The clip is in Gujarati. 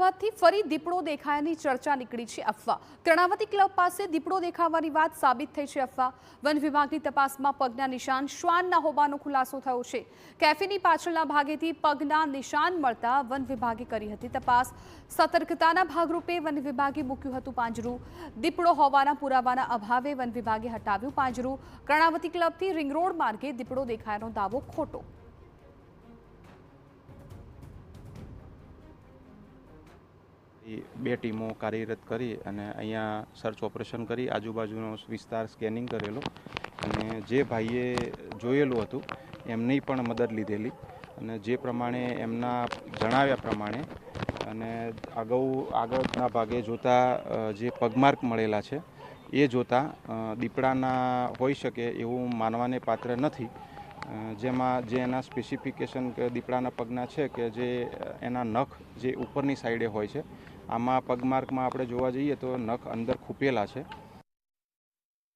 અમદાવાદથી ફરી દીપડો દેખાયાની ચર્ચા નીકળી છે અફવા। કર્ણાવતી ક્લબ પાસે દીપડો દેખાવાની વાત સાબિત થઈ છે અફવા। વન વિભાગની તપાસમાં પગના નિશાન શ્વાનના હોવાનો ખુલાસો થયો છે। કેફેની પાછળના ભાગેથી પગના નિશાન મળતા વન વિભાગે કરી હતી તપાસ। સતર્કતાના ભાગરૂપે વન વિભાગે મૂક્યું હતું પાંજરું। દીપડો હોવાના પુરાવાના અભાવે વન વિભાગે હટાવ્યું પાંજરું। કર્ણાવતી ક્લબથી રિંગ રોડ માર્ગે દીપડો દેખાયાનો દાવો ખોટો। બે ટીમો કાર્યરત કરી અને અહીંયા સર્ચ ઓપરેશન કરી આજુબાજુનો વિસ્તાર સ્કેનિંગ કરેલો અને જે ભાઈએ જોયેલું હતું એમની પણ મદદ લીધેલી અને જે પ્રમાણે એમના જણાવ્યા પ્રમાણે અને આગળના ભાગે જોતા જે પગમાર્ક મળેલા છે એ જોતા દીપડાના હોઈ શકે એવું માનવાને પાત્ર નથી। જેમાં જે એના સ્પેસિફિકેશન કે દીપડાના પગના છે કે જે એના નખ જે ઉપરની સાઈડે હોય છે, આમાં પગમાર્કમાં આપણે જોવા જઈએ તો નખ અંદર ખૂપેલા છે।